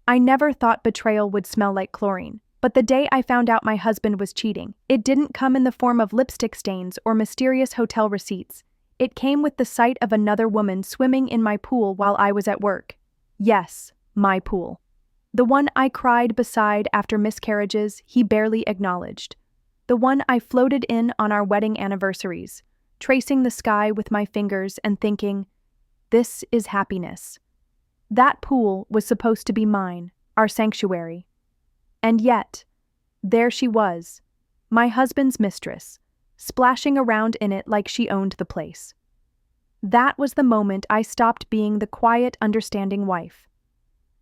I never thought betrayal would smell like chlorine, but the day I found out my husband was cheating, it didn't come in the form of lipstick stains or mysterious hotel receipts. It came with the sight of another woman swimming in my pool while I was at work. Yes, my pool. The one I cried beside after miscarriages he barely acknowledged. The one I floated in on our wedding anniversaries, tracing the sky with my fingers and thinking, this is happiness. That pool was supposed to be mine, our sanctuary. And yet, there she was, my husband's mistress, splashing around in it like she owned the place. That was the moment I stopped being the quiet, understanding wife.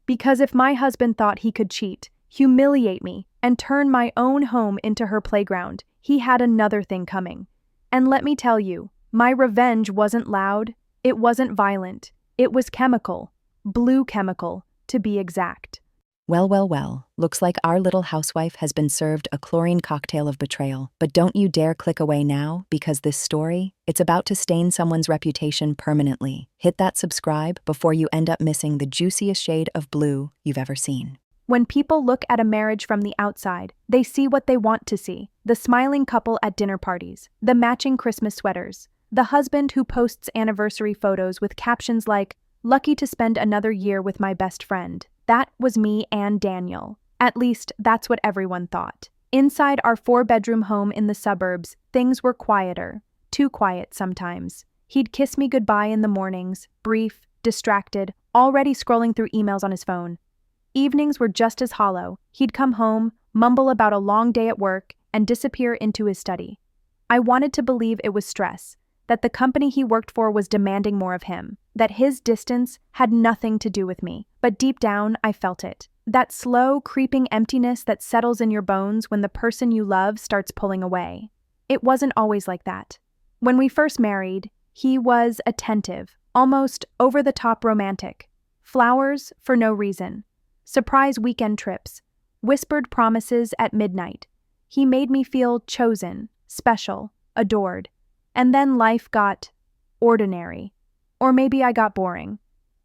Because if my husband thought he could cheat, humiliate me, and turn my own home into her playground, he had another thing coming. And let me tell you, my revenge wasn't loud, it wasn't violent, it was chemical, blue chemical, to be exact. Well, looks like our little housewife has been served a chlorine cocktail of betrayal. But don't you dare click away now, because this story, it's about to stain someone's reputation permanently. Hit that subscribe before you end up missing the juiciest shade of blue you've ever seen. When people look at a marriage from the outside, they see what they want to see: the smiling couple at dinner parties, the matching Christmas sweaters, the husband who posts anniversary photos with captions like, "Lucky to spend another year with my best friend." That was me and Daniel. At least, that's what everyone thought. Inside our 4-bedroom home in the suburbs, things were quieter. Too quiet sometimes. He'd kiss me goodbye in the mornings, brief, distracted, already scrolling through emails on his phone. Evenings were just as hollow. He'd come home, mumble about a long day at work, and disappear into his study. I wanted to believe it was stress, that the company he worked for was demanding more of him, that his distance had nothing to do with me. But deep down, I felt it. That slow, creeping emptiness that settles in your bones when the person you love starts pulling away. It wasn't always like that. When we first married, he was attentive, almost over-the-top romantic. Flowers for no reason. Surprise weekend trips. Whispered promises at midnight. He made me feel chosen, special, adored. And then life got ordinary. Or maybe I got boring.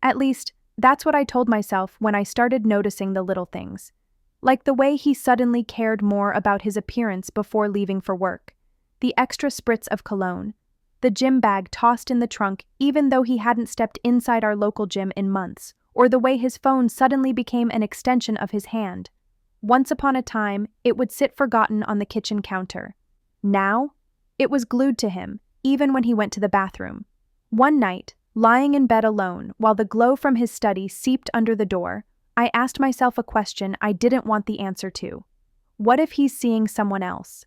At least, that's what I told myself when I started noticing the little things. Like the way he suddenly cared more about his appearance before leaving for work. The extra spritz of cologne. The gym bag tossed in the trunk even though he hadn't stepped inside our local gym in months. Or the way his phone suddenly became an extension of his hand. Once upon a time, it would sit forgotten on the kitchen counter. Now, it was glued to him, even when he went to the bathroom. One night, lying in bed alone, while the glow from his study seeped under the door, I asked myself a question I didn't want the answer to. What if he's seeing someone else?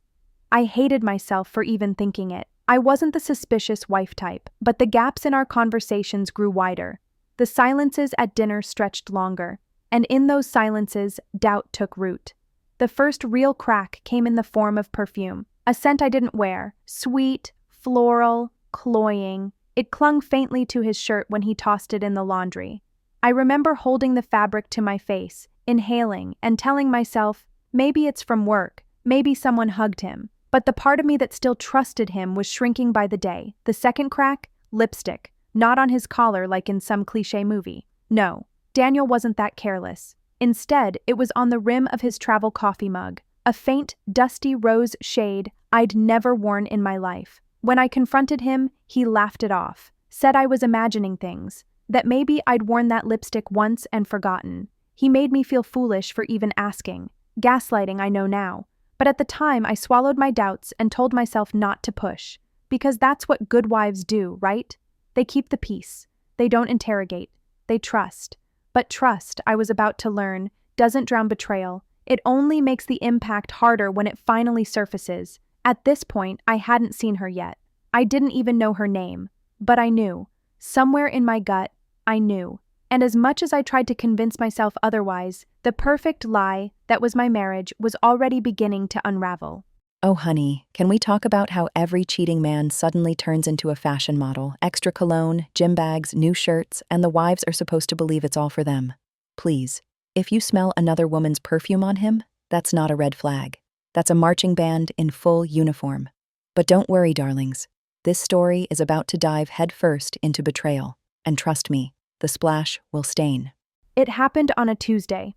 I hated myself for even thinking it. I wasn't the suspicious wife type, but the gaps in our conversations grew wider. The silences at dinner stretched longer, and in those silences, doubt took root. The first real crack came in the form of perfume, a scent I didn't wear, sweet, floral, cloying. It clung faintly to his shirt when he tossed it in the laundry. I remember holding the fabric to my face, inhaling, and telling myself, maybe it's from work, maybe someone hugged him. But the part of me that still trusted him was shrinking by the day. The second crack? Lipstick. Not on his collar like in some cliché movie. No, Daniel wasn't that careless. Instead, it was on the rim of his travel coffee mug, a faint, dusty rose shade I'd never worn in my life. When I confronted him, he laughed it off, said I was imagining things, that maybe I'd worn that lipstick once and forgotten. He made me feel foolish for even asking. Gaslighting, I know now. But at the time, I swallowed my doubts and told myself not to push. Because that's what good wives do, right? They keep the peace. They don't interrogate. They trust. But trust, I was about to learn, doesn't drown betrayal. It only makes the impact harder when it finally surfaces. At this point, I hadn't seen her yet. I didn't even know her name. But I knew. Somewhere in my gut, I knew. And as much as I tried to convince myself otherwise, the perfect lie that was my marriage was already beginning to unravel. Oh honey, can we talk about how every cheating man suddenly turns into a fashion model? Extra cologne, gym bags, new shirts, and the wives are supposed to believe it's all for them. Please, if you smell another woman's perfume on him, that's not a red flag. That's a marching band in full uniform. But don't worry, darlings. This story is about to dive headfirst into betrayal. And trust me, the splash will stain. It happened on a Tuesday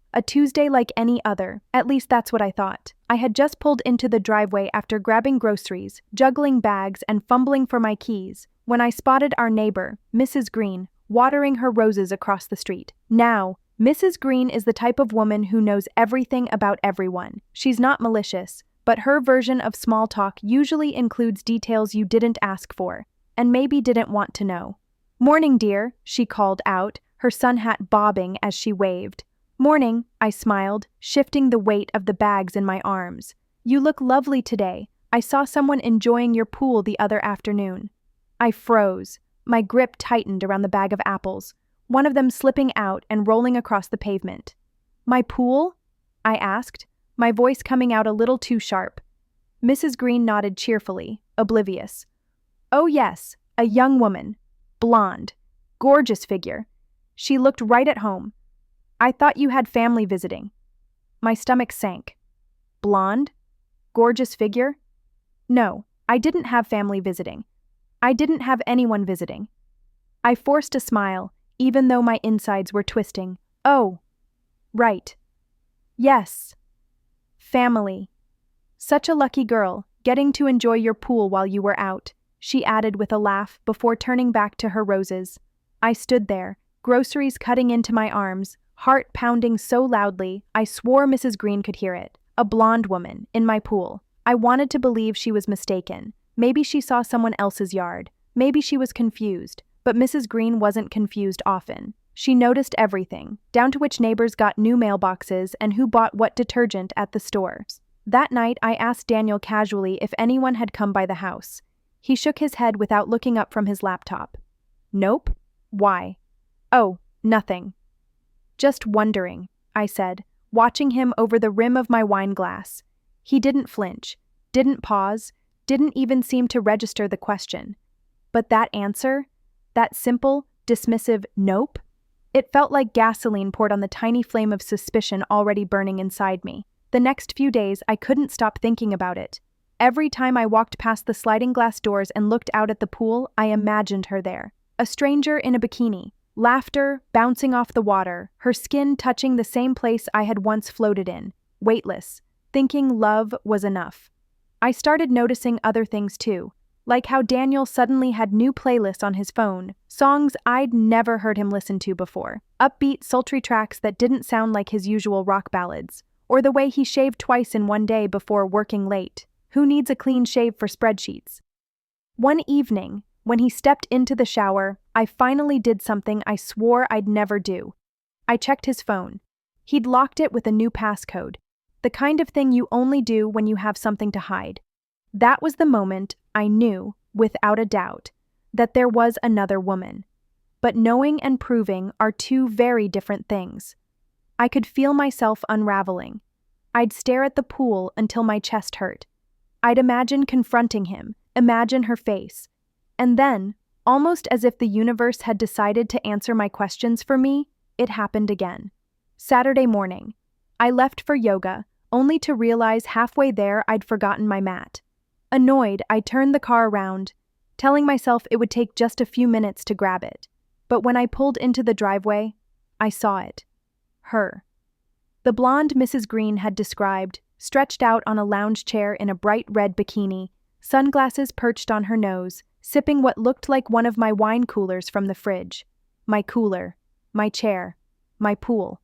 like any other. At least that's what I thought. I had just pulled into the driveway after grabbing groceries, juggling bags, and fumbling for my keys, when I spotted our neighbor, Mrs. Green, watering her roses across the street. Now, Mrs. Green is the type of woman who knows everything about everyone. She's not malicious, but her version of small talk usually includes details you didn't ask for, and maybe didn't want to know. "Morning, dear," she called out, her sun hat bobbing as she waved. "Morning," I smiled, shifting the weight of the bags in my arms. "You look lovely today. I saw someone enjoying your pool the other afternoon." I froze. My grip tightened around the bag of apples, one of them slipping out and rolling across the pavement. "My pool?" I asked, my voice coming out a little too sharp. Mrs. Green nodded cheerfully, oblivious. "Oh yes, a young woman. Blonde. Gorgeous figure. She looked right at home. I thought you had family visiting." My stomach sank. Blonde? Gorgeous figure? No, I didn't have family visiting. I didn't have anyone visiting. I forced a smile, even though my insides were twisting. "Oh, right. Yes. Family. Such a lucky girl, getting to enjoy your pool while you were out," she added with a laugh before turning back to her roses. I stood there, groceries cutting into my arms, heart pounding so loudly I swore Mrs. Green could hear it. A blonde woman, in my pool. I wanted to believe she was mistaken. Maybe she saw someone else's yard. Maybe she was confused. But Mrs. Green wasn't confused often. She noticed everything, down to which neighbors got new mailboxes and who bought what detergent at the stores. That night, I asked Daniel casually if anyone had come by the house. He shook his head without looking up from his laptop. "Nope. Why?" "Oh, nothing. Just wondering," I said, watching him over the rim of my wine glass. He didn't flinch, didn't pause, didn't even seem to register the question. But that answer, that simple, dismissive nope, it felt like gasoline poured on the tiny flame of suspicion already burning inside me. The next few days, I couldn't stop thinking about it. Every time I walked past the sliding glass doors and looked out at the pool, I imagined her there. A stranger in a bikini, laughter bouncing off the water, her skin touching the same place I had once floated in, weightless, thinking love was enough. I started noticing other things too, like how Daniel suddenly had new playlists on his phone, songs I'd never heard him listen to before, upbeat, sultry tracks that didn't sound like his usual rock ballads, or the way he shaved twice in one day before working late. Who needs a clean shave for spreadsheets? One evening, when he stepped into the shower, I finally did something I swore I'd never do. I checked his phone. He'd locked it with a new passcode, the kind of thing you only do when you have something to hide. That was the moment I knew, without a doubt, that there was another woman. But knowing and proving are two very different things. I could feel myself unraveling. I'd stare at the pool until my chest hurt. I'd imagine confronting him, imagine her face. And then, almost as if the universe had decided to answer my questions for me, it happened again. Saturday morning. I left for yoga, only to realize halfway there I'd forgotten my mat. Annoyed, I turned the car around, telling myself it would take just a few minutes to grab it. But when I pulled into the driveway, I saw it. Her. The blonde Mrs. Green had described, stretched out on a lounge chair in a bright red bikini, sunglasses perched on her nose, sipping what looked like one of my wine coolers from the fridge. My cooler, my chair, my pool.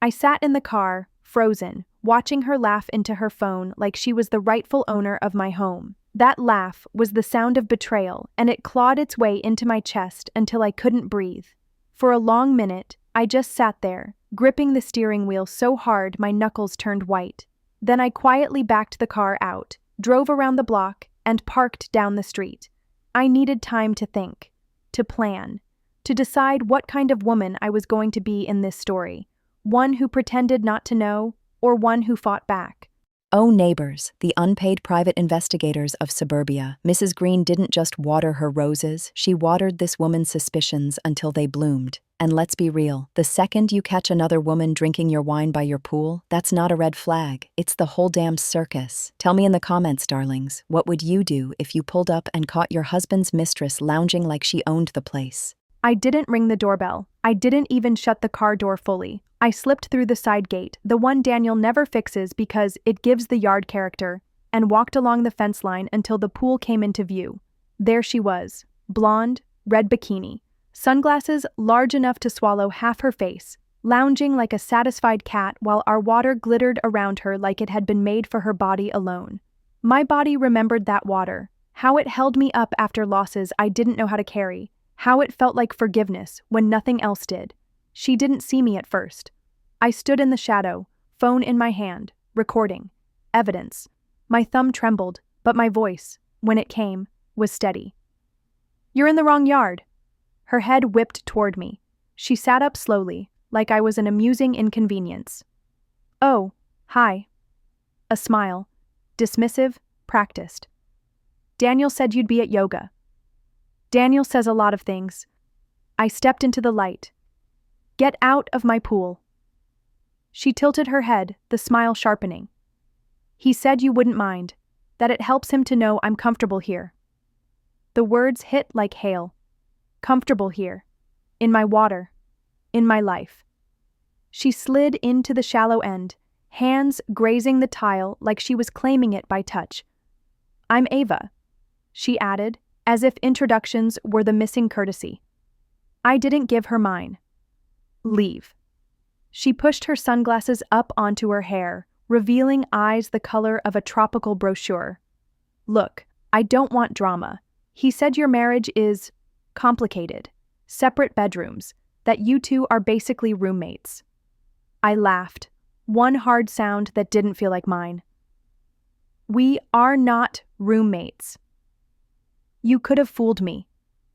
I sat in the car, frozen, watching her laugh into her phone like she was the rightful owner of my home. That laugh was the sound of betrayal, and it clawed its way into my chest until I couldn't breathe. For a long minute, I just sat there, gripping the steering wheel so hard my knuckles turned white. Then I quietly backed the car out, drove around the block, and parked down the street. I needed time to think, to plan, to decide what kind of woman I was going to be in this story. One who pretended not to know, or one who fought back. Oh, neighbors, the unpaid private investigators of suburbia, Mrs. Green didn't just water her roses, she watered this woman's suspicions until they bloomed. And let's be real, the second you catch another woman drinking your wine by your pool, that's not a red flag, it's the whole damn circus. Tell me in the comments, darlings, what would you do if you pulled up and caught your husband's mistress lounging like she owned the place? I didn't ring the doorbell. I didn't even shut the car door fully. I slipped through the side gate, the one Daniel never fixes because it gives the yard character, and walked along the fence line until the pool came into view. There she was, blonde, red bikini, sunglasses large enough to swallow half her face, lounging like a satisfied cat while our water glittered around her like it had been made for her body alone. My body remembered that water, how it held me up after losses I didn't know how to carry, how it felt like forgiveness when nothing else did. She didn't see me at first. I stood in the shadow, phone in my hand, recording. Evidence. My thumb trembled, but my voice, when it came, was steady. "You're in the wrong yard." Her head whipped toward me. She sat up slowly, like I was an amusing inconvenience. "Oh, hi." A smile. Dismissive, practiced. "Daniel said you'd be at yoga." "Daniel says a lot of things." I stepped into the light. "Get out of my pool." She tilted her head, the smile sharpening. "He said you wouldn't mind, that it helps him to know I'm comfortable here." The words hit like hail. Comfortable here. In my water. In my life. She slid into the shallow end, hands grazing the tile like she was claiming it by touch. "I'm Ava," she added, as if introductions were the missing courtesy. I didn't give her mine. "Leave." She pushed her sunglasses up onto her hair, revealing eyes the color of a tropical brochure. "Look, I don't want drama. He said your marriage is complicated, separate bedrooms, that you two are basically roommates." I laughed, one hard sound that didn't feel like mine. "We are not roommates." "You could have fooled me,"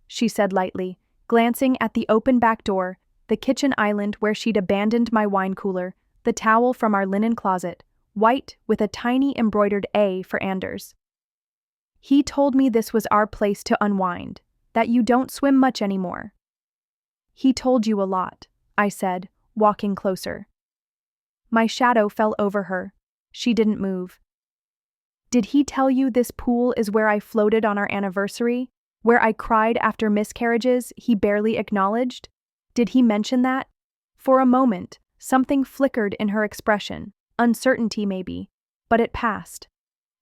she said lightly, glancing at the open back door, the kitchen island where she'd abandoned my wine cooler, the towel from our linen closet, white with a tiny embroidered A for Anders. "He told me this was our place to unwind, that you don't swim much anymore." "He told you a lot," I said, walking closer. My shadow fell over her. She didn't move. "Did he tell you this pool is where I floated on our anniversary, where I cried after miscarriages he barely acknowledged? Did he mention that?" For a moment, something flickered in her expression, uncertainty maybe, but it passed.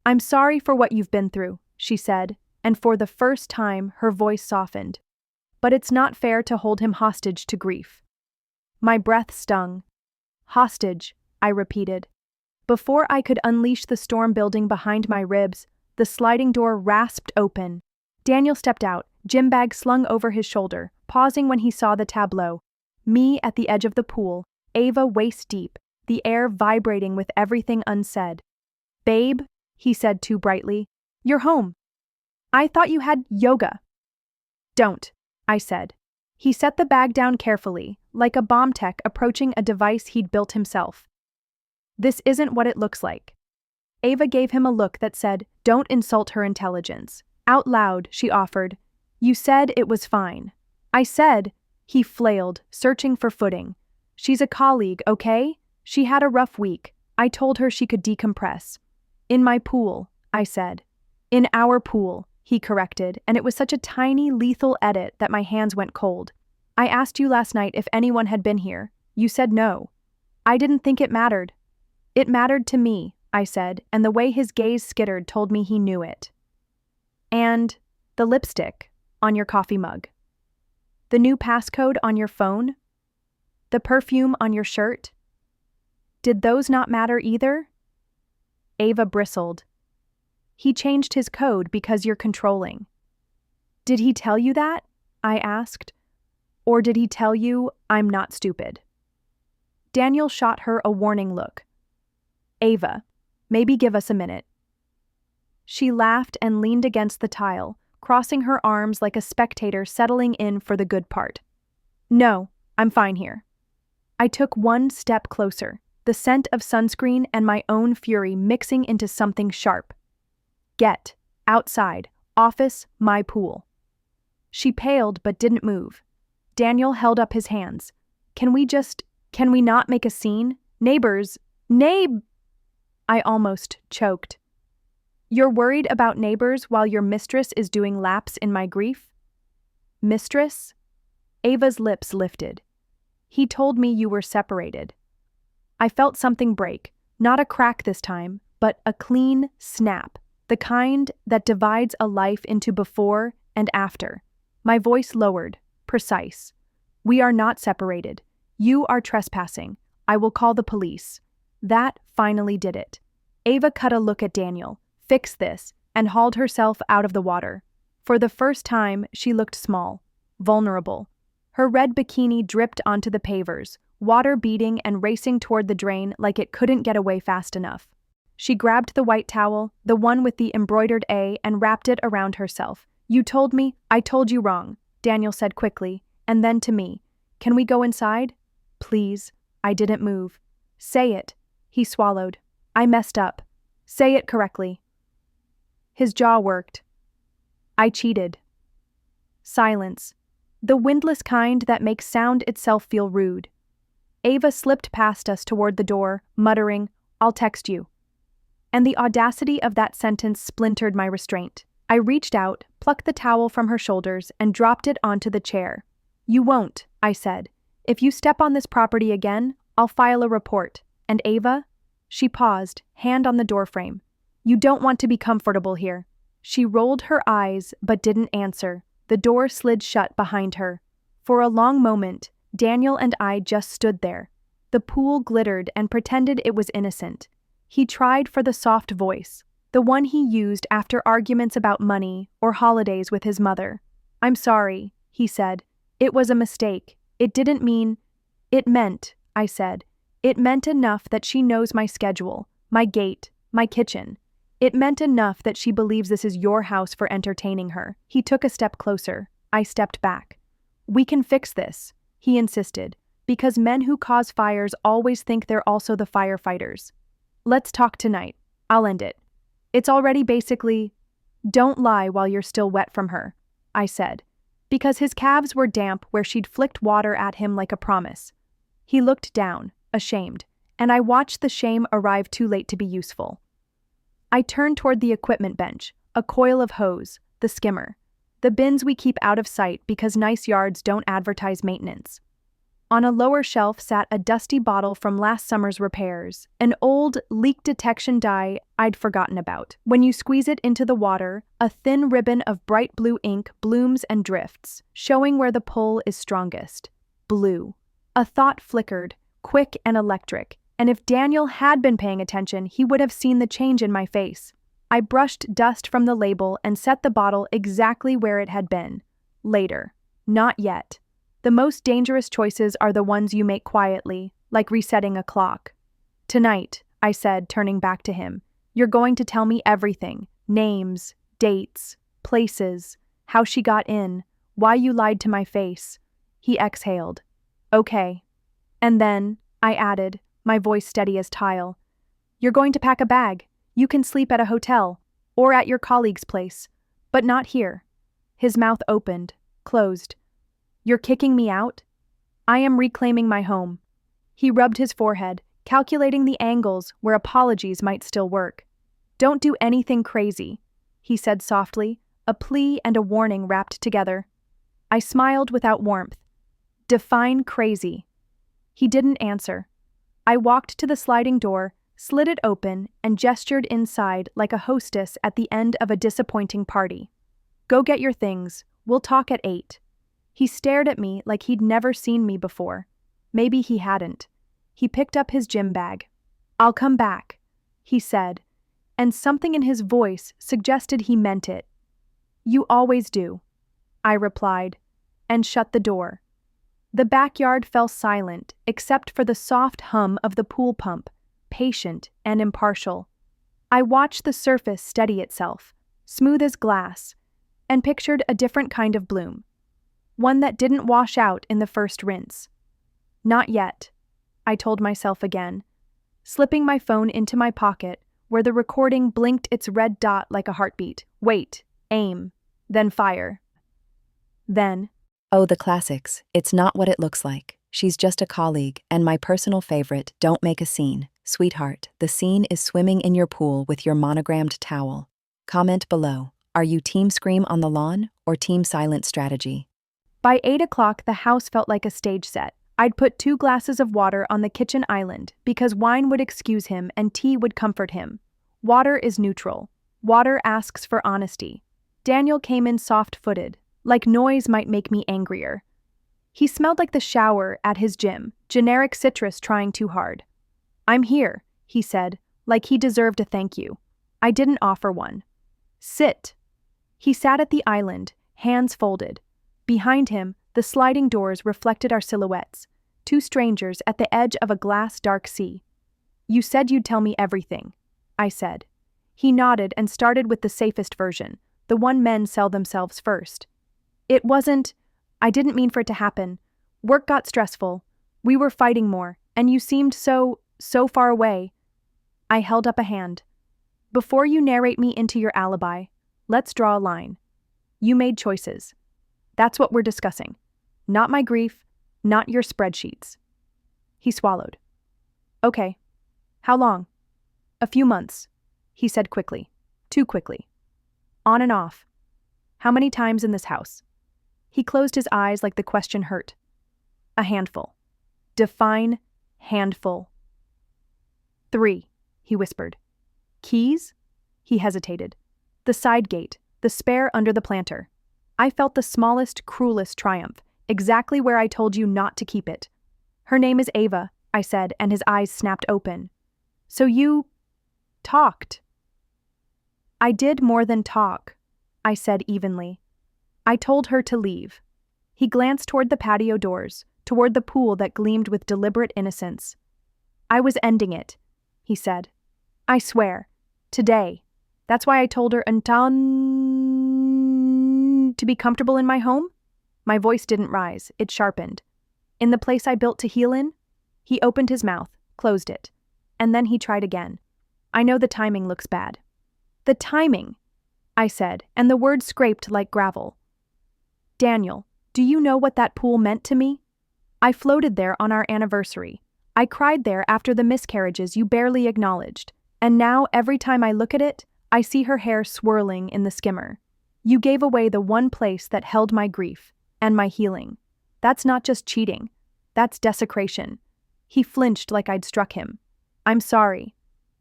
"I'm sorry for what you've been through," she said, and for the first time her voice softened. "But it's not fair to hold him hostage to grief." My breath stung. "Hostage," I repeated. Before I could unleash the storm building behind my ribs, the sliding door rasped open. Daniel stepped out, gym bag slung over his shoulder, pausing when he saw the tableau. Me at the edge of the pool, Ava waist deep, the air vibrating with everything unsaid. "Babe," he said too brightly, "you're home. I thought you had yoga." "Don't," I said. He set the bag down carefully, like a bomb tech approaching a device he'd built himself. "This isn't what it looks like." Ava gave him a look that said, "Don't insult her intelligence." Out loud, she offered, "You said it was fine." "I said," he flailed, searching for footing. "She's a colleague, okay? She had a rough week. I told her she could decompress." "In my pool," I said. "In our pool," he corrected, and it was such a tiny, lethal edit that my hands went cold. "I asked you last night if anyone had been here. You said no." "I didn't think it mattered." "It mattered to me," I said, and the way his gaze skittered told me he knew it. "And the lipstick on your coffee mug. The new passcode on your phone. The perfume on your shirt. Did those not matter either?" Ava bristled. "He changed his code because you're controlling." "Did he tell you that?" I asked. "Or did he tell you I'm not stupid?" Daniel shot her a warning look. "Ava, maybe give us a minute." She laughed and leaned against the tile, crossing her arms like a spectator settling in for the good part. "No, I'm fine here." I took one step closer, the scent of sunscreen and my own fury mixing into something sharp. "Get outside, office, my pool." She paled but didn't move. Daniel held up his hands. Can we not make a scene? Neighbors, I almost choked. "You're worried about neighbors while your mistress is doing laps in my grief?" "Mistress?" Ava's lips lifted. He told me you were separated. I felt something break, not a crack this time, but a clean snap, the kind that divides a life into before and after. My voice lowered, precise. We are not separated. You are trespassing. I will call the police. That finally did it. Ava cut a look at Daniel, fixed this, and hauled herself out of the water. For the first time, she looked small, vulnerable. Her red bikini dripped onto the pavers, water beating and racing toward the drain like it couldn't get away fast enough. She grabbed the white towel, the one with the embroidered A, and wrapped it around herself. You told me, I told you wrong, Daniel said quickly, and then to me. Can we go inside? Please. I didn't move. Say it. He swallowed. I messed up. Say it correctly. His jaw worked. I cheated. Silence. The windless kind that makes sound itself feel rude. Ava slipped past us toward the door, muttering, I'll text you. And the audacity of that sentence splintered my restraint. I reached out, plucked the towel from her shoulders, and dropped it onto the chair. You won't, I said. If you step on this property again, I'll file a report. And Ava? She paused, hand on the doorframe. You don't want to be comfortable here. She rolled her eyes but didn't answer. The door slid shut behind her. For a long moment, Daniel and I just stood there. The pool glittered and pretended it was innocent. He tried for the soft voice, the one he used after arguments about money or holidays with his mother. I'm sorry, he said. It was a mistake. It didn't mean... It meant, I said. It meant enough that she knows my schedule, my gate, my kitchen. It meant enough that she believes this is your house for entertaining her. He took a step closer. I stepped back. We can fix this, he insisted, because men who cause fires always think they're also the firefighters. Let's talk tonight. I'll end it. It's already basically, don't lie while you're still wet from her, I said, because his calves were damp where she'd flicked water at him like a promise. He looked down, ashamed, and I watched the shame arrive too late to be useful. I turned toward the equipment bench, a coil of hose, the skimmer, the bins we keep out of sight because nice yards don't advertise maintenance. On a lower shelf sat a dusty bottle from last summer's repairs, an old leak detection dye I'd forgotten about. When you squeeze it into the water, a thin ribbon of bright blue ink blooms and drifts, showing where the pull is strongest. Blue. A thought flickered, quick and electric, and if Daniel had been paying attention, he would have seen the change in my face. I brushed dust from the label and set the bottle exactly where it had been. Later. Not yet. The most dangerous choices are the ones you make quietly, like resetting a clock. Tonight, I said, turning back to him, you're going to tell me everything. Names, dates, places, how she got in, why you lied to my face. He exhaled. Okay. And then, I added, my voice steady as tile, you're going to pack a bag. You can sleep at a hotel, or at your colleague's place, but not here. His mouth opened, closed. You're kicking me out? I am reclaiming my home. He rubbed his forehead, calculating the angles where apologies might still work. Don't do anything crazy, he said softly, a plea and a warning wrapped together. I smiled without warmth. Define crazy. He didn't answer. I walked to the sliding door, slid it open, and gestured inside like a hostess at the end of a disappointing party. Go get your things. We'll talk at 8. He stared at me like he'd never seen me before. Maybe he hadn't. He picked up his gym bag. I'll come back, he said, and something in his voice suggested he meant it. You always do, I replied, and shut the door. The backyard fell silent except for the soft hum of the pool pump, patient and impartial. I watched the surface steady itself, smooth as glass, and pictured a different kind of bloom. One that didn't wash out in the first rinse. Not yet, I told myself again, slipping my phone into my pocket where the recording blinked its red dot like a heartbeat. Wait, aim, then fire. Then, Oh, the classics. It's not what it looks like. She's just a colleague, and my personal favorite, don't make a scene. Sweetheart, the scene is swimming in your pool with your monogrammed towel. Comment below. Are you team scream on the lawn or team silent strategy? By 8 o'clock, the house felt like a stage set. I'd put 2 glasses of water on the kitchen island because wine would excuse him and tea would comfort him. Water is neutral. Water asks for honesty. Daniel came in soft-footed, like noise might make me angrier. He smelled like the shower at his gym, generic citrus trying too hard. "I'm here," he said, like he deserved a thank you. I didn't offer one. "Sit." He sat at the island, hands folded. Behind him, the sliding doors reflected our silhouettes, 2 strangers at the edge of a glass dark sea. "You said you'd tell me everything," I said. He nodded and started with the safest version, the one men sell themselves first. I didn't mean for it to happen. Work got stressful. We were fighting more, and you seemed so far away." I held up a hand. "Before you narrate me into your alibi, let's draw a line. You made choices. That's what we're discussing. Not my grief, not your spreadsheets." He swallowed. "Okay. How long?" "A few months," he said quickly. Too quickly. "On and off. How many times in this house?" He closed his eyes like the question hurt. "A handful." "Define handful." "3, he whispered. "Keys?" He hesitated. "The side gate, the spare under the planter." I felt the smallest, cruelest triumph, exactly where I told you not to keep it. "Her name is Ava," I said, and his eyes snapped open. "So you talked?" "I did more than talk," I said evenly. "I told her to leave." He glanced toward the patio doors, toward the pool that gleamed with deliberate innocence. "I was ending it," he said. "I swear. Today. That's why I told her to be comfortable in my home?" My voice didn't rise, it sharpened. "In the place I built to heal in?" He opened his mouth, closed it. And then he tried again. "I know the timing looks bad." "The timing," I said, and the words scraped like gravel. "Daniel, do you know what that pool meant to me? I floated there on our anniversary. I cried there after the miscarriages you barely acknowledged. And now, every time I look at it, I see her hair swirling in the skimmer. You gave away the one place that held my grief and my healing. That's not just cheating. That's desecration." He flinched like I'd struck him. "I'm sorry."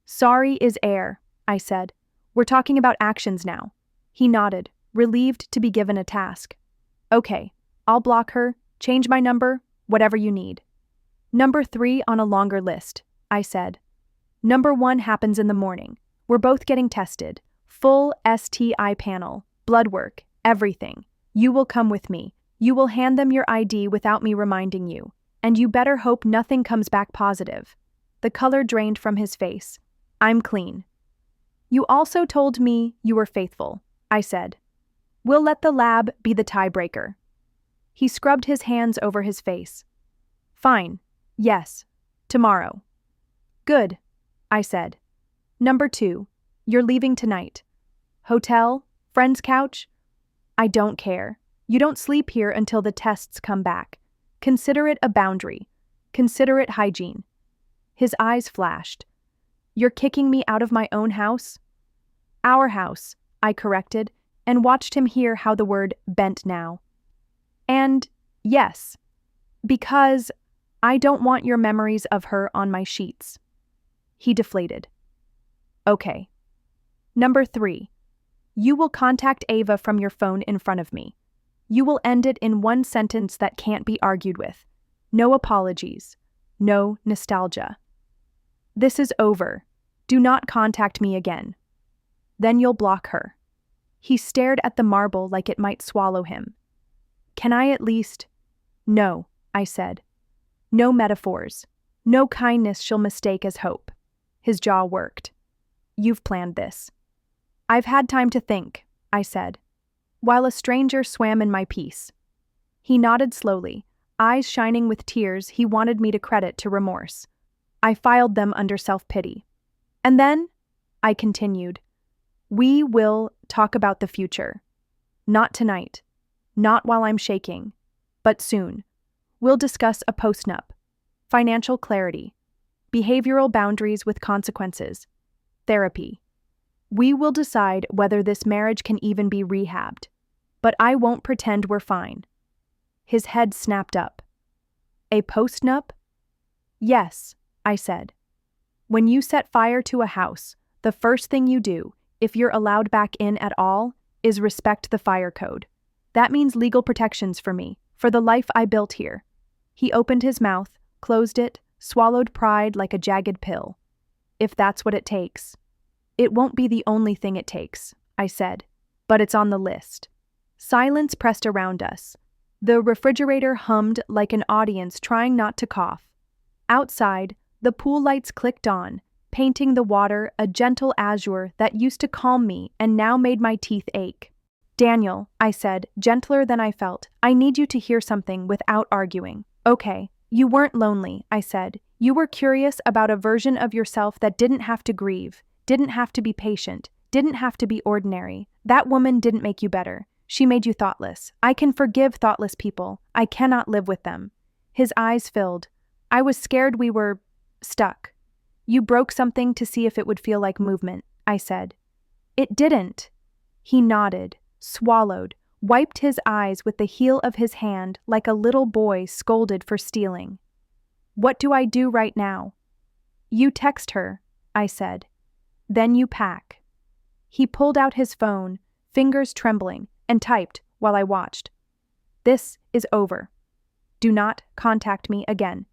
"Sorry is air," I said. "We're talking about actions now." He nodded, relieved to be given a task. "Okay, I'll block her, change my number, whatever you need." "Number 3 on a longer list," I said. "Number 1 happens in the morning. We're both getting tested. Full STI panel, blood work, everything. You will come with me. You will hand them your ID without me reminding you. And you better hope nothing comes back positive." The color drained from his face. "I'm clean." "You also told me you were faithful," I said. "We'll let the lab be the tiebreaker." He scrubbed his hands over his face. "Fine. Yes. Tomorrow." "Good," I said. "Number 2, you're leaving tonight. Hotel? Friend's couch? I don't care. You don't sleep here until the tests come back. Consider it a boundary. Consider it hygiene." His eyes flashed. "You're kicking me out of my own house?" "Our house," I corrected, and watched him hear how the word bent now. "And yes, because I don't want your memories of her on my sheets." He deflated. "Okay. Number 3, you will contact Ava from your phone in front of me. You will end it in one sentence that can't be argued with. No apologies. No nostalgia. This is over. Do not contact me again. Then you'll block her." He stared at the marble like it might swallow him. "Can I at least—" "No," I said. "No metaphors. No kindness she'll mistake as hope." His jaw worked. "You've planned this." "I've had time to think," I said, while a stranger swam in my peace. He nodded slowly, eyes shining with tears he wanted me to credit to remorse. I filed them under self-pity. "And then," I continued, "we will talk about the future. Not tonight. Not while I'm shaking. But soon. We'll discuss a postnup. Financial clarity. Behavioral boundaries with consequences. Therapy. We will decide whether this marriage can even be rehabbed. But I won't pretend we're fine." His head snapped up. A post-nup? Yes, I said. When you set fire to a house, the first thing you do, if you're allowed back in at all, is respect the fire code. That means legal protections for me, for the life I built here. He opened his mouth, closed it, swallowed pride like a jagged pill. If that's what it takes. It won't be the only thing it takes, I said, but it's on the list. Silence pressed around us. The refrigerator hummed like an audience trying not to cough. Outside, the pool lights clicked on, painting the water a gentle azure that used to calm me and now made my teeth ache. Daniel, I said, gentler than I felt, I need you to hear something without arguing. Okay, you weren't lonely, I said. You were curious about a version of yourself that didn't have to grieve, didn't have to be patient, didn't have to be ordinary. That woman didn't make you better. She made you thoughtless. I can forgive thoughtless people. I cannot live with them. His eyes filled. I was scared we were stuck. You broke something to see if it would feel like movement, I said. It didn't. He nodded, swallowed, wiped his eyes with the heel of his hand like a little boy scolded for stealing. What do I do right now? You text her, I said. Then you pack. He pulled out his phone, fingers trembling, and typed while I watched. This is over. Do not contact me again.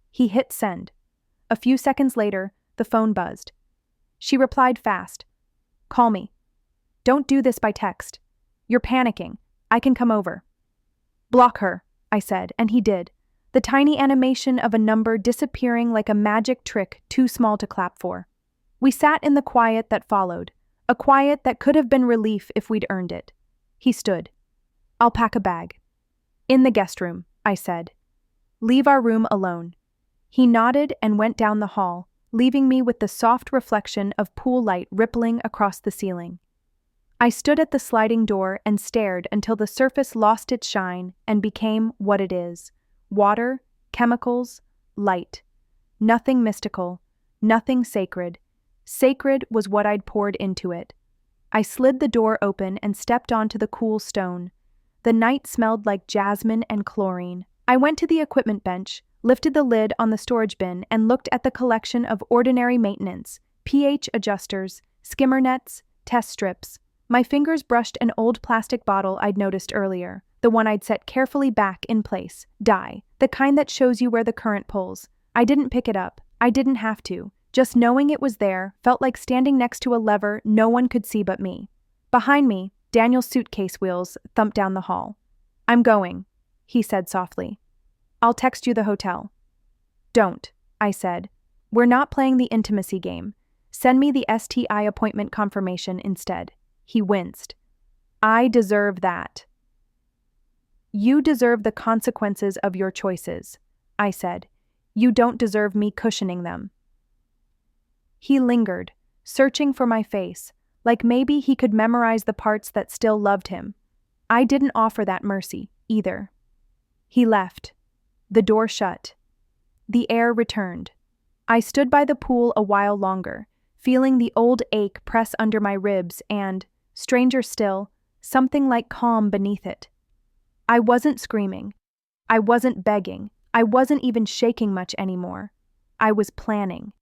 He hit send. A few seconds later, the phone buzzed. She replied fast. Call me. Don't do this by text. You're panicking. I can come over. Block her, I said, and he did. The tiny animation of a number disappearing like a magic trick too small to clap for. We sat in the quiet that followed, a quiet that could have been relief if we'd earned it. He stood. I'll pack a bag. In the guest room, I said. Leave our room alone. He nodded and went down the hall, leaving me with the soft reflection of pool light rippling across the ceiling. I stood at the sliding door and stared until the surface lost its shine and became what it is. Water, chemicals, light. Nothing mystical, nothing sacred. Sacred was what I'd poured into it. I slid the door open and stepped onto the cool stone. The night smelled like jasmine and chlorine. I went to the equipment bench, lifted the lid on the storage bin, and looked at the collection of ordinary maintenance, pH adjusters, skimmer nets, test strips. My fingers brushed an old plastic bottle I'd noticed earlier, the one I'd set carefully back in place. Dye, the kind that shows you where the current pulls. I didn't pick it up. I didn't have to. Just knowing it was there felt like standing next to a lever no one could see but me. Behind me, Daniel's suitcase wheels thumped down the hall. I'm going, he said softly. I'll text you the hotel. Don't, I said. We're not playing the intimacy game. Send me the STI appointment confirmation instead. He winced. I deserve that. You deserve the consequences of your choices, I said. You don't deserve me cushioning them. He lingered, searching for my face, like maybe he could memorize the parts that still loved him. I didn't offer that mercy, either. He left. The door shut. The air returned. I stood by the pool a while longer, feeling the old ache press under my ribs and, stranger still, something like calm beneath it. I wasn't screaming. I wasn't begging. I wasn't even shaking much anymore. I was planning.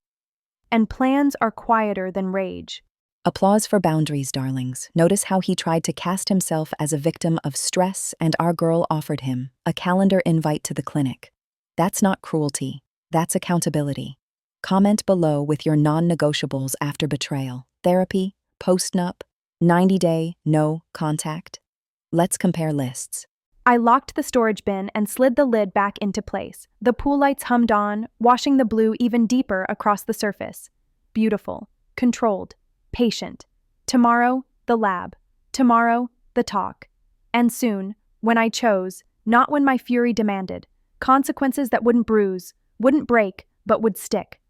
And plans are quieter than rage. Applause for boundaries, darlings. Notice how he tried to cast himself as a victim of stress, and our girl offered him a calendar invite to the clinic. That's not cruelty. That's accountability. Comment below with your non-negotiables after betrayal. Therapy, post-nup, 90-day, no contact. Let's compare lists. I locked the storage bin and slid the lid back into place. The pool lights hummed on, washing the blue even deeper across the surface. Beautiful, controlled, patient. Tomorrow, the lab. Tomorrow, the talk. And soon, when I chose, not when my fury demanded, consequences that wouldn't bruise, wouldn't break, but would stick.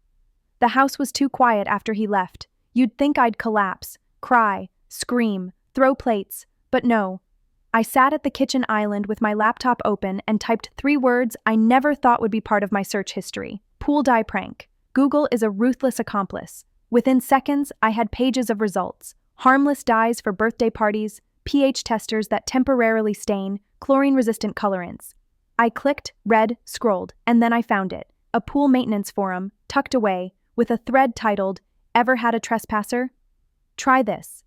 The house was too quiet after he left. You'd think I'd collapse, cry, scream, throw plates, but no. I sat at the kitchen island with my laptop open and typed 3 words I never thought would be part of my search history. Pool dye prank. Google is a ruthless accomplice. Within seconds, I had pages of results. Harmless dyes for birthday parties, pH testers that temporarily stain, chlorine-resistant colorants. I clicked, read, scrolled, and then I found it. A pool maintenance forum, tucked away, with a thread titled, "Ever had a trespasser? Try this."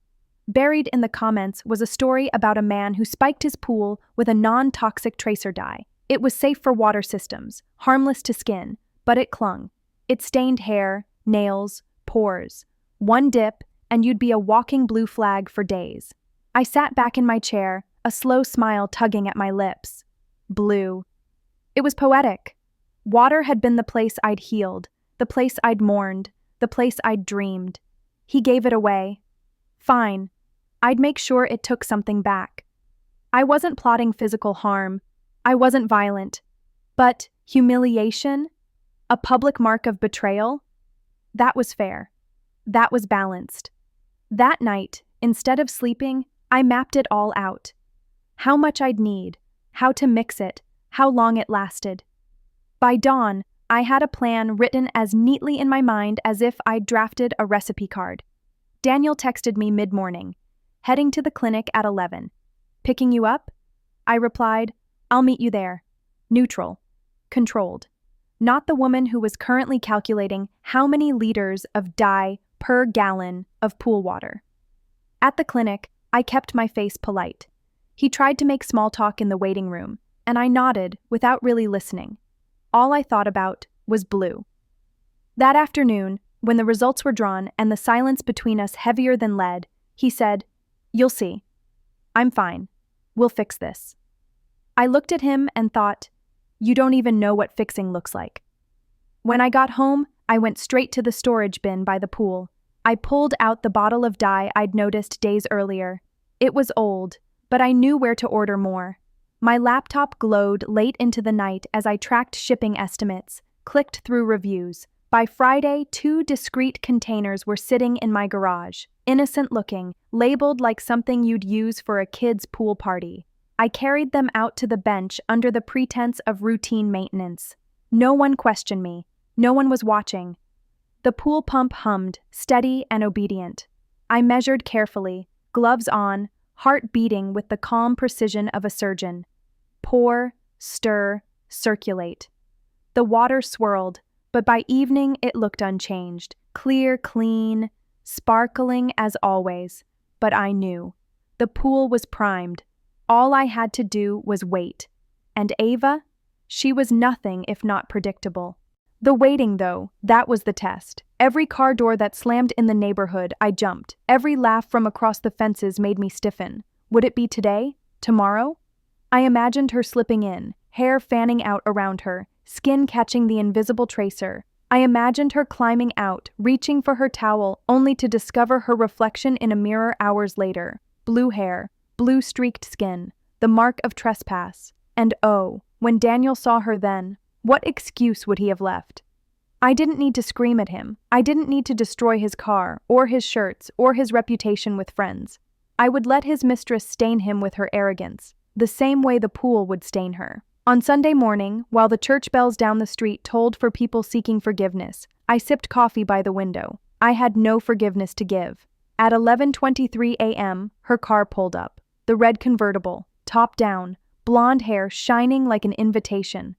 Buried in the comments was a story about a man who spiked his pool with a non-toxic tracer dye. It was safe for water systems, harmless to skin, but it clung. It stained hair, nails, pores. One dip, and you'd be a walking blue flag for days. I sat back in my chair, a slow smile tugging at my lips. Blue. It was poetic. Water had been the place I'd healed, the place I'd mourned, the place I'd dreamed. He gave it away. Fine. I'd make sure it took something back. I wasn't plotting physical harm. I wasn't violent. But humiliation? A public mark of betrayal? That was fair. That was balanced. That night, instead of sleeping, I mapped it all out. How much I'd need, how to mix it, how long it lasted. By dawn, I had a plan written as neatly in my mind as if I'd drafted a recipe card. Daniel texted me mid-morning, "Heading to the clinic at 11. Picking you up?" I replied, "I'll meet you there." Neutral. Controlled. Not the woman who was currently calculating how many liters of dye per gallon of pool water. At the clinic, I kept my face polite. He tried to make small talk in the waiting room, and I nodded without really listening. All I thought about was blue. That afternoon, when the results were drawn and the silence between us heavier than lead, he said, "You'll see. I'm fine. We'll fix this." I looked at him and thought, you don't even know what fixing looks like. When I got home, I went straight to the storage bin by the pool. I pulled out the bottle of dye I'd noticed days earlier. It was old, but I knew where to order more. My laptop glowed late into the night as I tracked shipping estimates, clicked through reviews. By Friday, 2 discreet containers were sitting in my garage, innocent-looking, labeled like something you'd use for a kid's pool party. I carried them out to the bench under the pretense of routine maintenance. No one questioned me. No one was watching. The pool pump hummed, steady and obedient. I measured carefully, gloves on, heart beating with the calm precision of a surgeon. Pour, stir, circulate. The water swirled, but by evening it looked unchanged, clear, clean, sparkling as always. But I knew. The pool was primed. All I had to do was wait. And Ava? She was nothing if not predictable. The waiting, though, that was the test. Every car door that slammed in the neighborhood, I jumped. Every laugh from across the fences made me stiffen. Would it be today? Tomorrow? I imagined her slipping in, hair fanning out around her, skin catching the invisible tracer. I imagined her climbing out, reaching for her towel, only to discover her reflection in a mirror hours later. Blue hair, blue-streaked skin, the mark of trespass. And oh, when Daniel saw her then, what excuse would he have left? I didn't need to scream at him. I didn't need to destroy his car, or his shirts, or his reputation with friends. I would let his mistress stain him with her arrogance, the same way the pool would stain her. On Sunday morning, while the church bells down the street tolled for people seeking forgiveness, I sipped coffee by the window. I had no forgiveness to give. At 11:23 a.m., her car pulled up. The red convertible, top down, blonde hair shining like an invitation.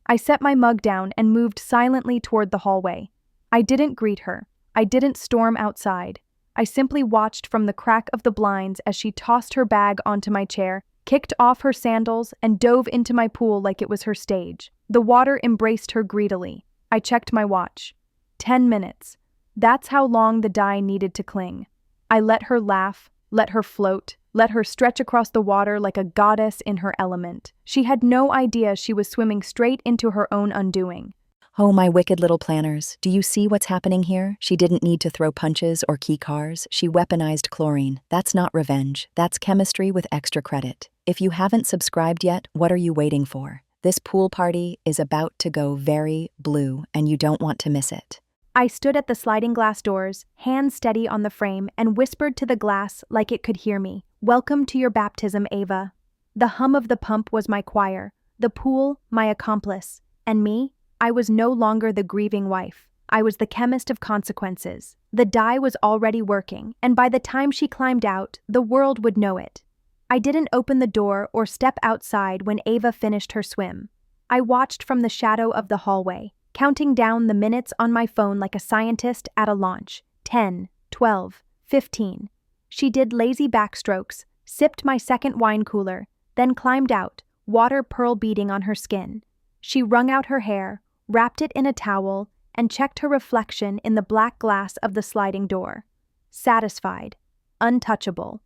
I set my mug down and moved silently toward the hallway. I didn't greet her. I didn't storm outside. I simply watched from the crack of the blinds as she tossed her bag onto my chair, kicked off her sandals, and dove into my pool like it was her stage. The water embraced her greedily. I checked my watch. 10 minutes. That's how long the dye needed to cling. I let her laugh, let her float, let her stretch across the water like a goddess in her element. She had no idea she was swimming straight into her own undoing. Oh, my wicked little planners, do you see what's happening here? She didn't need to throw punches or key cars. She weaponized chlorine. That's not revenge. That's chemistry with extra credit. If you haven't subscribed yet, what are you waiting for? This pool party is about to go very blue, and you don't want to miss it. I stood at the sliding glass doors, hands steady on the frame, and whispered to the glass like it could hear me. "Welcome to your baptism, Ava." The hum of the pump was my choir, the pool my accomplice, and me, I was no longer the grieving wife. I was the chemist of consequences. The dye was already working, and by the time she climbed out, the world would know it. I didn't open the door or step outside when Ava finished her swim. I watched from the shadow of the hallway, counting down the minutes on my phone like a scientist at a launch. 10, 12, 15. She did lazy backstrokes, sipped my second wine cooler, then climbed out, water pearl beading on her skin. She wrung out her hair, wrapped it in a towel, and checked her reflection in the black glass of the sliding door. Satisfied. Untouchable.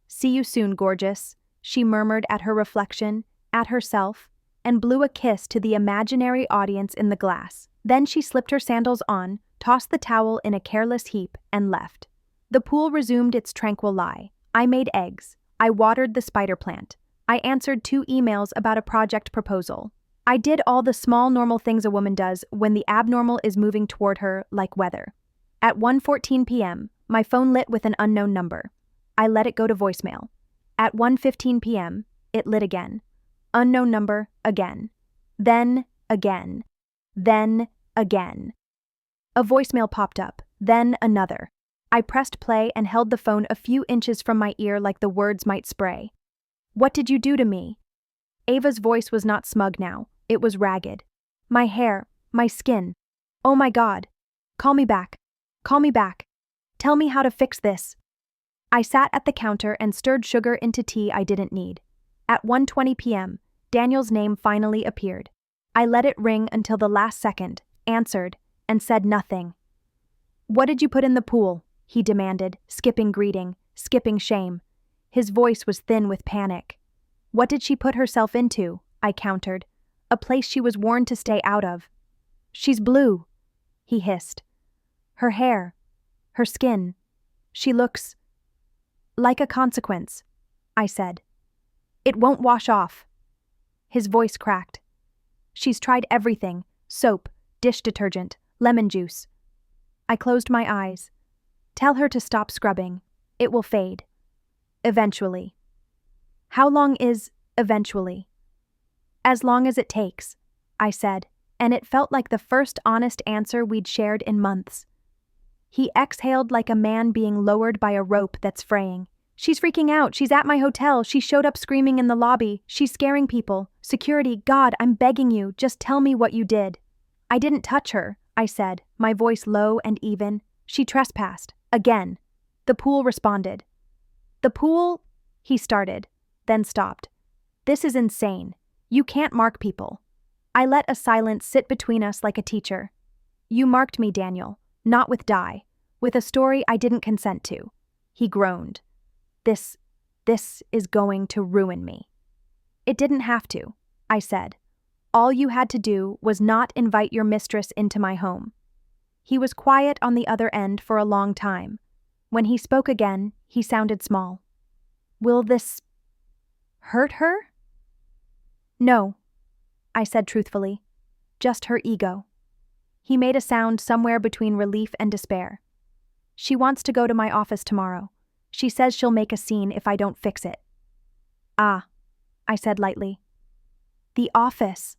"See you soon, gorgeous," she murmured at her reflection, at herself, and blew a kiss to the imaginary audience in the glass. Then she slipped her sandals on, tossed the towel in a careless heap, and left. The pool resumed its tranquil lie. I made eggs. I watered the spider plant. I answered 2 emails about a project proposal. I did all the small normal things a woman does when the abnormal is moving toward her like weather. At 1:14 p.m., my phone lit with an unknown number. I let it go to voicemail. At 1:15 p.m., it lit again. Unknown number, again. Then, again. Then, again. A voicemail popped up, then another. I pressed play and held the phone a few inches from my ear like the words might spray. "What did you do to me?" Ava's voice was not smug now, it was ragged. "My hair, my skin. Oh my God. Call me back. Call me back. Tell me how to fix this." I sat at the counter and stirred sugar into tea I didn't need. At 1:20 p.m., Daniel's name finally appeared. I let it ring until the last second, answered, and said nothing. "What did you put in the pool?" he demanded, skipping greeting, skipping shame. His voice was thin with panic. "What did she put herself into?" I countered. "A place she was warned to stay out of." "She's blue," he hissed. "Her hair, her skin, she looks like a consequence," I said. "It won't wash off." His voice cracked. "She's tried everything, soap, dish detergent, lemon juice." I closed my eyes. "Tell her to stop scrubbing. It will fade. Eventually." "How long is eventually?" "As long as it takes," I said, and it felt like the first honest answer we'd shared in months. He exhaled like a man being lowered by a rope that's fraying. "She's freaking out. She's at my hotel. She showed up screaming in the lobby. She's scaring people. Security, God, I'm begging you, just tell me what you did." "I didn't touch her," I said, my voice low and even. "She trespassed. Again." The pool responded. "The pool?" he started, then stopped. "This is insane. You can't mark people." I let a silence sit between us like a teacher. "You marked me, Daniel, not with dye, with a story I didn't consent to." He groaned. This is going to ruin me." "It didn't have to," I said. "All you had to do was not invite your mistress into my home." He was quiet on the other end for a long time. When he spoke again, he sounded small. "Will this hurt her?" "No," I said truthfully. "Just her ego." He made a sound somewhere between relief and despair. "She wants to go to my office tomorrow. She says she'll make a scene if I don't fix it." "Ah," I said lightly. "The office.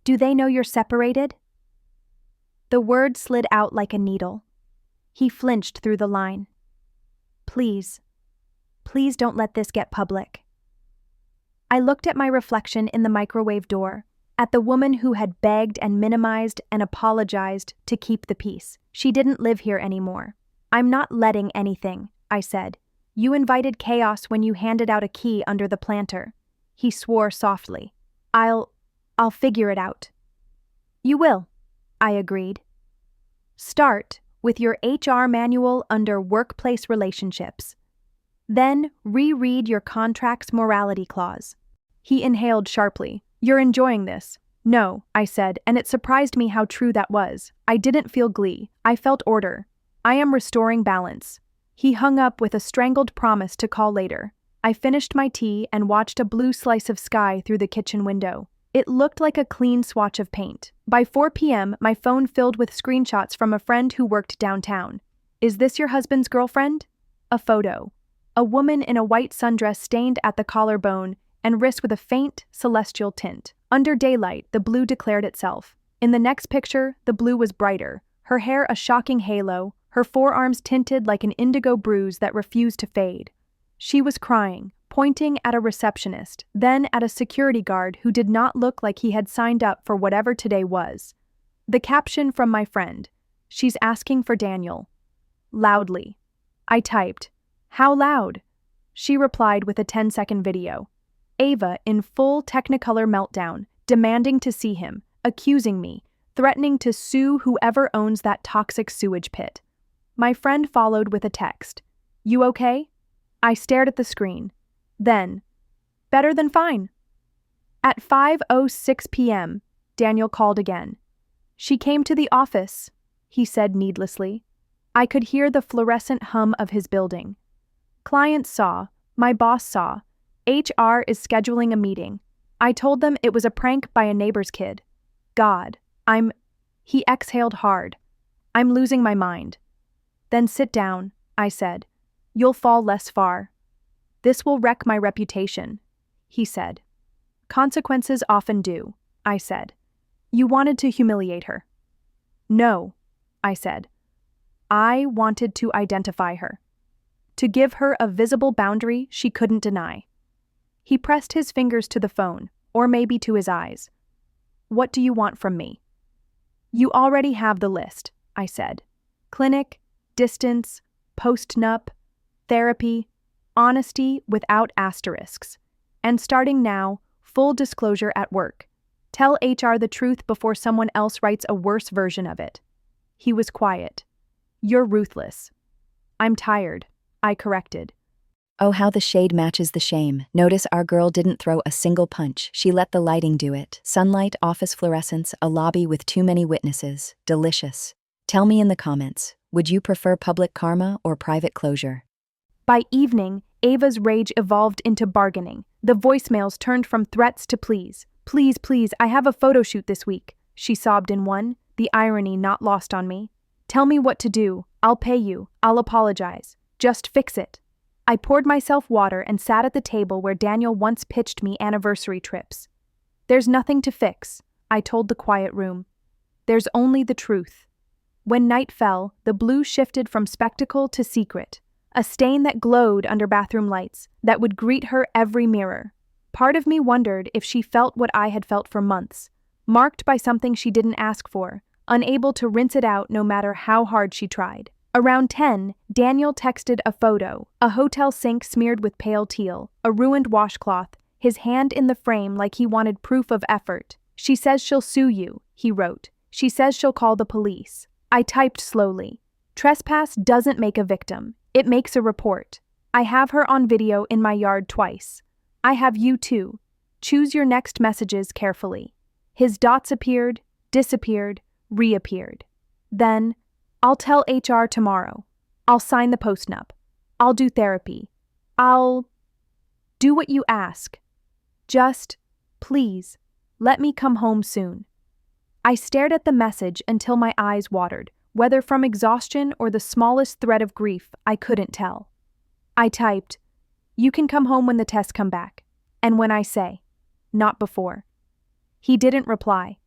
Do they know you're separated?" The word slid out like a needle. He flinched through the line. Please don't let this get public." I looked at my reflection in the microwave door, at the woman who had begged and minimized and apologized to keep the peace. She didn't live here anymore. "I'm not letting anything," I said. "You invited chaos when you handed out a key under the planter." He swore softly. I'll figure it out." "You will," I agreed. "Start with your HR manual under workplace relationships. Then reread your contract's morality clause." He inhaled sharply. "You're enjoying this." "No," I said, and it surprised me how true that was. I didn't feel glee. I felt order. "I am restoring balance." He hung up with a strangled promise to call later. I finished my tea and watched a blue slice of sky through the kitchen window. It looked like a clean swatch of paint. By 4 p.m., my phone filled with screenshots from a friend who worked downtown. "Is this your husband's girlfriend?" A photo. A woman in a white sundress stained at the collarbone and wrist with a faint, celestial tint. Under daylight, the blue declared itself. In the next picture, the blue was brighter, her hair a shocking halo, her forearms tinted like an indigo bruise that refused to fade. She was crying, pointing at a receptionist, then at a security guard who did not look like he had signed up for whatever today was. The caption from my friend, "She's asking for Daniel." Loudly. I typed, "How loud?" She replied with a 10-second video. Ava in full Technicolor meltdown, demanding to see him, accusing me, threatening to sue whoever owns that toxic sewage pit. My friend followed with a text, "You okay?" I stared at the screen. Then, "Better than fine." At 5:06 p.m., Daniel called again. "She came to the office," he said needlessly. I could hear the fluorescent hum of his building. "Clients saw, my boss saw. HR is scheduling a meeting. I told them it was a prank by a neighbor's kid. God, He exhaled hard. "I'm losing my mind." "Then sit down," I said. "You'll fall less far." "This will wreck my reputation," he said. "Consequences often do," I said. "You wanted to humiliate her." "No," I said. "I wanted to identify her. To give her a visible boundary she couldn't deny." He pressed his fingers to the phone, or maybe to his eyes. "What do you want from me?" "You already have the list," I said. "Clinic, distance, post-nup, therapy, honesty without asterisks. And starting now, full disclosure at work. Tell HR the truth before someone else writes a worse version of it." He was quiet. "You're ruthless." "I'm tired," I corrected. Oh, how the shade matches the shame. Notice our girl didn't throw a single punch. She let the lighting do it. Sunlight, office fluorescence, a lobby with too many witnesses. Delicious. Tell me in the comments, would you prefer public karma or private closure? By evening, Ava's rage evolved into bargaining. The voicemails turned from threats to pleas. "Please, please, I have a photo shoot this week," she sobbed in one, the irony not lost on me. "Tell me what to do. I'll pay you. I'll apologize. Just fix it." I poured myself water and sat at the table where Daniel once pitched me anniversary trips. "There's nothing to fix," I told the quiet room. "There's only the truth." When night fell, the blue shifted from spectacle to secret, a stain that glowed under bathroom lights, that would greet her every mirror. Part of me wondered if she felt what I had felt for months, marked by something she didn't ask for, unable to rinse it out no matter how hard she tried. Around 10, Daniel texted a photo, a hotel sink smeared with pale teal, a ruined washcloth, his hand in the frame like he wanted proof of effort. "She says she'll sue you," he wrote. "She says she'll call the police." I typed slowly. "Trespass doesn't make a victim. It makes a report. I have her on video in my yard twice. I have you too. Choose your next messages carefully." His dots appeared, disappeared, reappeared. Then, "I'll tell HR tomorrow. I'll sign the post-nup. I'll do therapy. I'll do what you ask. Just, please, let me come home soon." I stared at the message until my eyes watered, whether from exhaustion or the smallest thread of grief, I couldn't tell. I typed, "You can come home when the tests come back. And when I say, not before." He didn't reply.